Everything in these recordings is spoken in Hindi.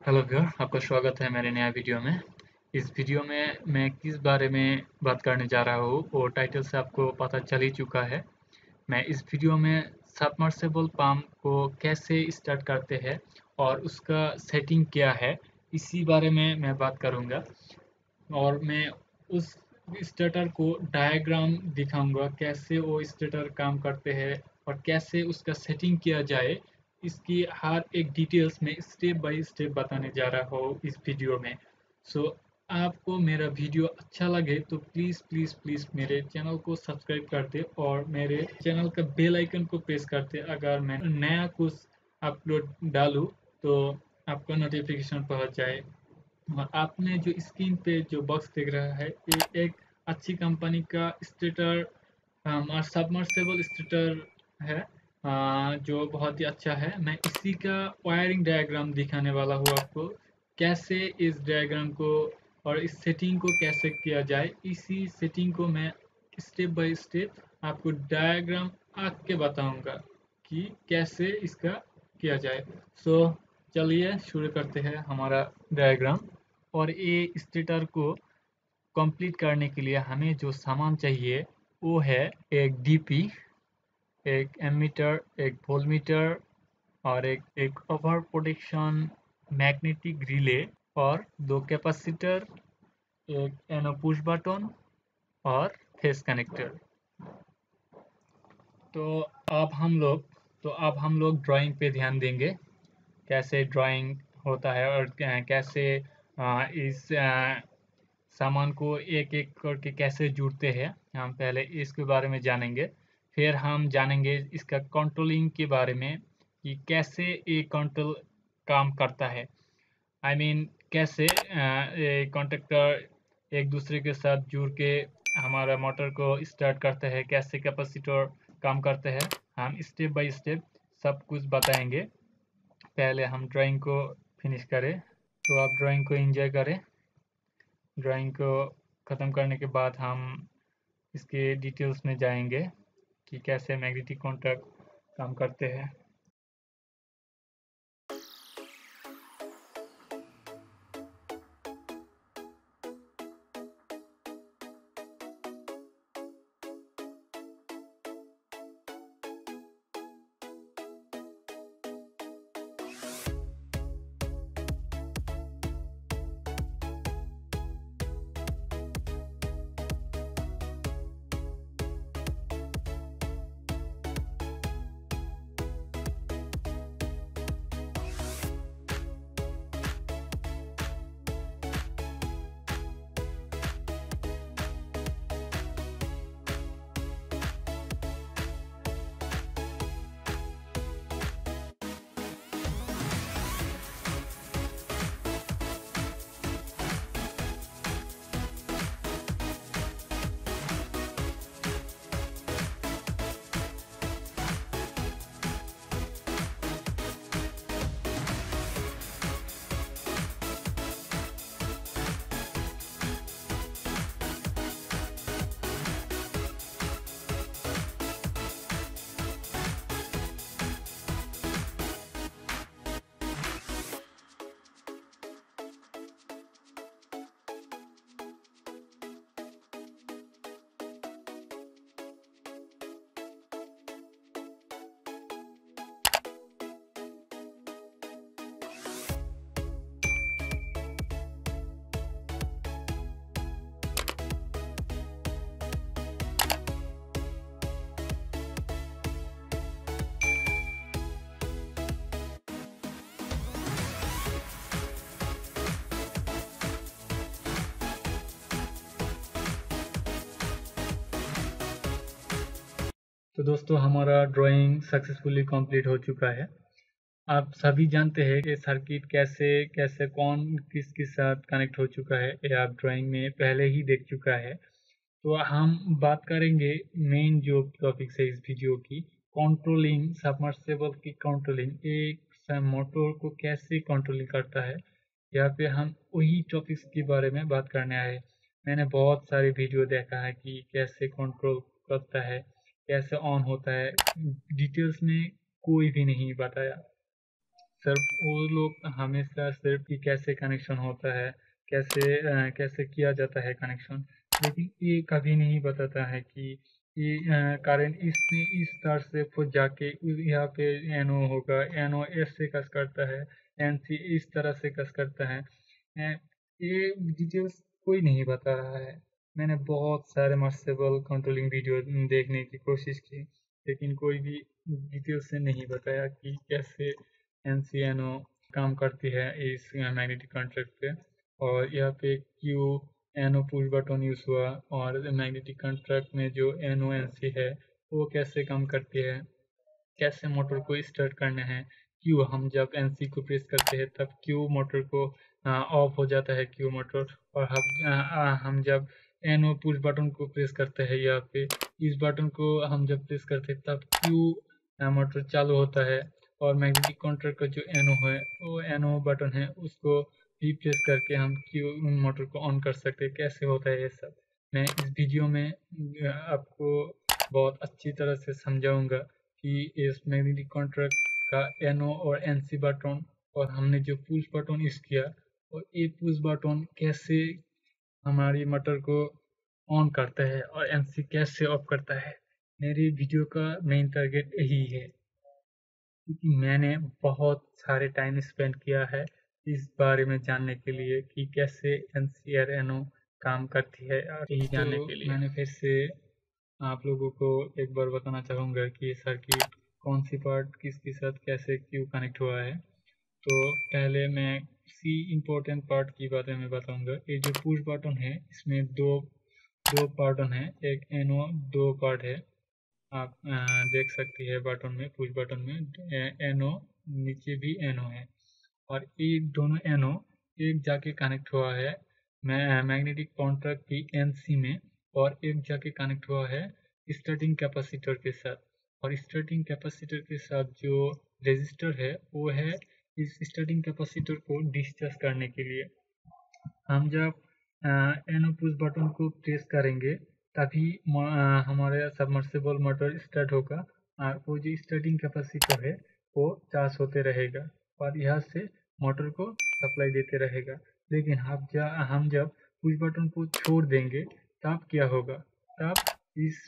हेलो व्यूअर, आपका स्वागत है मेरे नया वीडियो में। इस वीडियो में मैं किस बारे में बात करने जा रहा हूँ वो टाइटल से आपको पता चल ही चुका है। मैं इस वीडियो में सबमर्सिबल पंप को कैसे स्टार्ट करते हैं और उसका सेटिंग क्या है, इसी बारे में मैं बात करूँगा। और मैं उस स्टार्टर को डायग्राम दिखाऊंगा, कैसे वो स्टार्टर काम करते हैं और कैसे उसका सेटिंग किया जाए। इसकी हर एक डिटेल्स में स्टेप बाय स्टेप बताने जा रहा हूँ इस वीडियो में। सो आपको मेरा वीडियो अच्छा लगे तो प्लीज़ प्लीज़ प्लीज़ मेरे चैनल को सब्सक्राइब कर दे और मेरे चैनल का बेल आइकन को प्रेस कर दे। अगर मैं नया कुछ अपलोड डालूँ तो आपका नोटिफिकेशन पहुँच जाए। आपने जो स्क्रीन पे जो बॉक्स दिख रहा है, ये एक अच्छी कंपनी का स्टेटर सबमर्सिबल स्टेटर है, जो बहुत ही अच्छा है। मैं इसी का वायरिंग डायग्राम दिखाने वाला हूँ आपको, कैसे इस डायग्राम को और इस सेटिंग को कैसे किया जाए। इसी सेटिंग को मैं स्टेप बाय स्टेप आपको डायग्राम आँक के बताऊंगा कि कैसे इसका किया जाए। सो चलिए शुरू करते हैं हमारा डायग्राम। और ये स्टेटर को कंप्लीट करने के लिए हमें जो सामान चाहिए वो है एक डीपी, एक एमीटर, एक वोल्टमीटर और एक ओवर प्रोटेक्शन मैग्नेटिक रिले और दो कैपेसिटर, एक एनो पुश बटन और फेस कनेक्टर। तो अब हम लोग ड्राइंग पे ध्यान देंगे, कैसे ड्राइंग होता है और कैसे इस सामान को एक एक करके कैसे जुड़ते हैं। हम पहले इसके बारे में जानेंगे, फिर हम जानेंगे इसका कंट्रोलिंग के बारे में कि कैसे ये कंट्रोल काम करता है। आई मीन कैसे ये कॉन्ट्रैक्टर एक दूसरे के साथ जुड़ के हमारा मोटर को स्टार्ट करते हैं, कैसे कैपेसिटर काम करते हैं। हम स्टेप बाय स्टेप सब कुछ बताएंगे। पहले हम ड्राइंग को फिनिश करें, तो आप ड्राइंग को एंजॉय करें। ड्राइंग को ख़त्म करने के बाद हम इसके डिटेल्स में जाएंगे कि कैसे मैग्नेटिक कॉन्टैक्ट काम करते हैं। तो दोस्तों, हमारा ड्राइंग सक्सेसफुली कंप्लीट हो चुका है। आप सभी जानते हैं कि सर्किट कैसे कैसे कौन किसके साथ कनेक्ट हो चुका है, ये आप ड्राइंग में पहले ही देख चुका है। तो हम बात करेंगे मेन जो टॉपिक है इस वीडियो की, कंट्रोलिंग सबमर्सिबल की कंट्रोलिंग। एक मोटर को कैसे कंट्रोलिंग करता है, यहाँ पे हम वही टॉपिक्स के बारे में बात करने आए। मैंने बहुत सारे वीडियो देखा है कि कैसे कंट्रोल करता है, कैसे ऑन होता है, डिटेल्स में कोई भी नहीं बताया। सिर्फ वो लोग हमेशा सिर्फ कि कैसे कनेक्शन होता है, कैसे किया जाता है कनेक्शन, लेकिन ये कभी नहीं बताता है कि ये कारण इसने इस तार से खुद जाके यहाँ पे एनओ होगा, एनओ ऐसे कस करता है, एनसी इस तरह से कस करता है। ये डिटेल्स कोई नहीं बता रहा है। मैंने बहुत सारे मर्सेबल कंट्रोलिंग वीडियो देखने की कोशिश की, लेकिन कोई भी डिटेल से नहीं बताया कि कैसे एनसीएनओ काम करती है इस मैग्नेटिक कॉन्ट्रैक्ट पे। और यहाँ पे Q NO push button use हुआ, और मैग्नेटिक कॉन्ट्रैक्ट में जो एनओ एनसी है वो कैसे काम करती है, कैसे मोटर को स्टार्ट करना है। क्यू हम जब एनसी को प्रेस करते हैं तब क्यू मोटर को ऑफ हो जाता है, क्यू मोटर। और हम जब एनओ पुश बटन को प्रेस करते हैं, यहाँ पे इस बटन को हम जब प्रेस करते हैं तब क्यू मोटर चालू होता है। और मैग्नेटिक कॉन्ट्रैक्ट का जो एनओ है, वो एनओ बटन है, उसको भी प्रेस करके हम क्यू मोटर को ऑन कर सकते हैं। कैसे होता है ये सब मैं इस वीडियो में आपको बहुत अच्छी तरह से समझाऊंगा कि इस मैग्नेटिक कॉन्ट्रैक्ट का एनओ और एनसी बटन, और हमने जो पुश बटन यूज किया, और ये पुश बटन कैसे हमारी मोटर को ऑन करता है और एनसी कैसे ऑफ करता है। मेरी वीडियो का मेन टारगेट यही है, क्योंकि मैंने बहुत सारे टाइम स्पेंड किया है इस बारे में जानने के लिए कि कैसे एनसी और एनओ काम करती है, और यही जानने के लिए मैंने फिर से आप लोगों को एक बार बताना चाहूँगा कि सर्किट कौन सी पार्ट किसके साथ कैसे क्यों कनेक्ट हुआ है। तो पहले मैं सी इम्पोर्टेंट पार्ट की बातें मैं बताऊँगा। ये जो पुश बटन है, इसमें दो दो बटन है, एक एनओ दो पार्ट है। आप देख सकती है बटन में, पुश बटन में एनओ, नीचे भी एनओ है, और ये दोनों एनओ एक जाके कनेक्ट हुआ है मैग्नेटिक कॉन्ट्रैक्ट की एनसी में, और एक जाके कनेक्ट हुआ है स्टार्टिंग कैपेसिटर के साथ। और स्टार्टिंग कैपेसिटर के साथ जो रेजिस्टर है वो है इस स्टार्टिंग कैपेसिटर को डिस्चार्ज करने के लिए। हम जब एनो पुश बटन को प्रेस करेंगे तभी हमारे सबमर्सिबल मोटर स्टार्ट होगा, और वो जो स्टार्टिंग कैपेसिटर है वो चार्ज होते रहेगा और यहाँ से मोटर को सप्लाई देते रहेगा। लेकिन हम जब पुश बटन को छोड़ देंगे तब क्या होगा, तब इस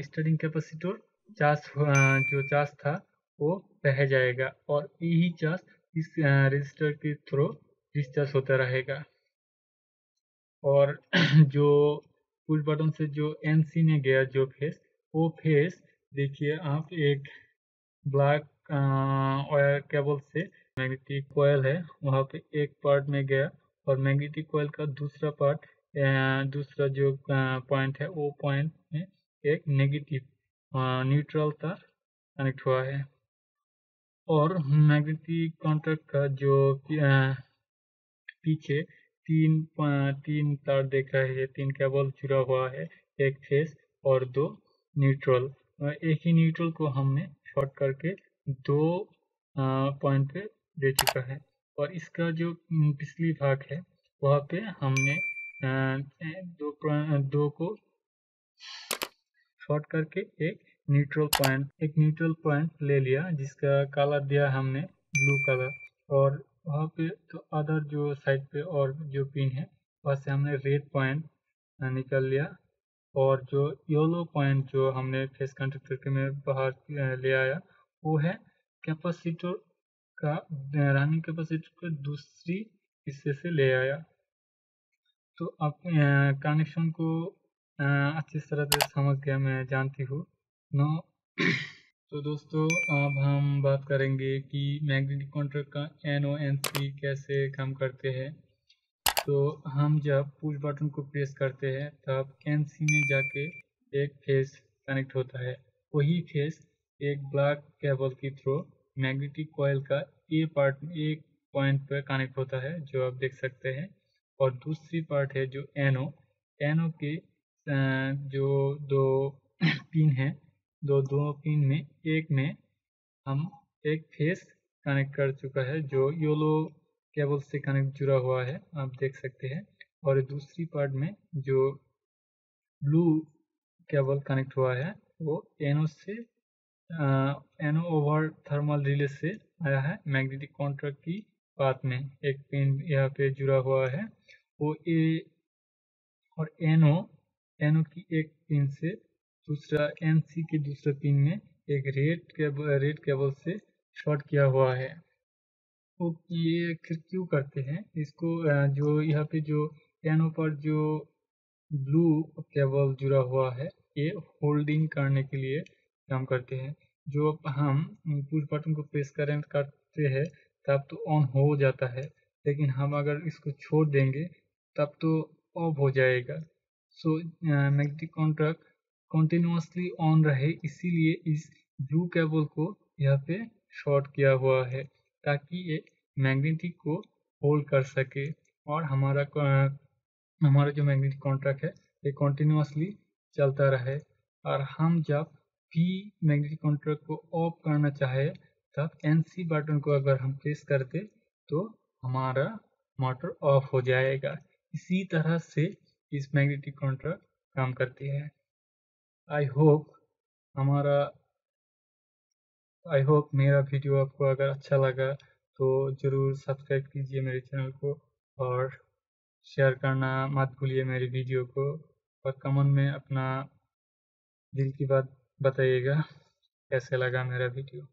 स्टार्टिंग कैपेसिटर जो चार्ज था वो रह जाएगा, और यही चार्ज इस रजिस्टर के थ्रू डिस्चार्ज होता रहेगा। और जो पुश बटन से जो एनसी में गया जो फेस, वो फेस देखिए आप, एक ब्लैक वायर केबल से मैग्नेटिक कॉइल है वहाँ पे एक पार्ट में गया, और मैग्नेटिक कॉइल का दूसरा पार्ट, दूसरा जो पॉइंट है वो पॉइंट में एक नेगेटिव न्यूट्रल तार कनेक्ट हुआ है। और मैग्नेटिक कॉन्ट्रैक्ट का जो पीछे तीन तार देख रहे हैं, तीन केबल जुड़ा हुआ है, एक फेस और दो न्यूट्रल। एक ही न्यूट्रल को हमने शॉर्ट करके दो पॉइंट पे दे चुका है, और इसका जो पिछली भाग है वहाँ पे हमने दो को शॉर्ट करके एक न्यूट्रल पॉइंट ले लिया, जिसका कलर दिया हमने ब्लू कलर। और वहाँ पे तो अदर जो साइड पे और जो पिन है वहाँ से हमने रेड पॉइंट निकल लिया, और जो येलो पॉइंट जो हमने फेस कंडक्टर के में बाहर ले आया वो है कैपेसिटर का, रनिंग कैपेसिटर का दूसरी हिस्से से ले आया। तो अब कनेक्शन को अच्छी तरह से समझ गया, मैं जानती हूँ नो। तो दोस्तों अब हम बात करेंगे कि मैग्नेटिक कॉन्ट्रैक्ट का एनओ एनसी कैसे काम करते हैं। तो हम जब पुश बटन को प्रेस करते हैं तब एनसी में जाके एक फेस कनेक्ट होता है, वही फेस एक ब्लैक केबल के थ्रू मैग्नेटिक कॉइल का एक पॉइंट पर कनेक्ट होता है जो आप देख सकते हैं। और दूसरी पार्ट है जो एनओ के जो दो पिन है, दो पिन में एक में हम एक फेस कनेक्ट कर चुका है जो येलो केबल से कनेक्ट जुड़ा हुआ है, आप देख सकते हैं। और दूसरी पार्ट में जो ब्लू केबल कनेक्ट हुआ है वो एनओ से एनो ओवर थर्मल रिले से आया है। मैग्नेटिक कॉन्ट्रैक्ट की बात में एक पिन यहाँ पे जुड़ा हुआ है, वो ए और एनो की एक पिन से दूसरा एनसी के दूसरे पिन में एक रेड केबल से शॉर्ट किया हुआ है। तो ये फिर क्यों करते हैं इसको? जो यहाँ पे जो एनो पर जो ब्लू केबल जुड़ा हुआ है, ये होल्डिंग करने के लिए काम करते हैं। जो हम पुश बटन को प्रेस करते हैं तब तो ऑन हो जाता है, लेकिन हम अगर इसको छोड़ देंगे तब तो ऑफ हो जाएगा। So magnetic contract continuously on रहे, इसीलिए इस ब्लू केबल को यहाँ पे शॉर्ट किया हुआ है, ताकि ये मैग्नेटिक को होल्ड कर सके और हमारा जो मैग्नेटिक कॉन्ट्रैक्ट है ये कंटिन्यूअसली चलता रहे। और हम जब भी मैग्नेटिक कॉन्ट्रैक्ट को ऑफ करना चाहे तब एनसी बटन को अगर हम प्रेस कर दे तो हमारा मोटर ऑफ हो जाएगा। इसी तरह से इस मैग्नेटिक कॉन्ट्रैक्ट काम करती है। आई होप मेरा वीडियो आपको अगर अच्छा लगा तो ज़रूर सब्सक्राइब कीजिए मेरे चैनल को, और शेयर करना मत भूलिए मेरे वीडियो को, और कमेंट में अपना दिल की बात बताइएगा कैसे लगा मेरा वीडियो।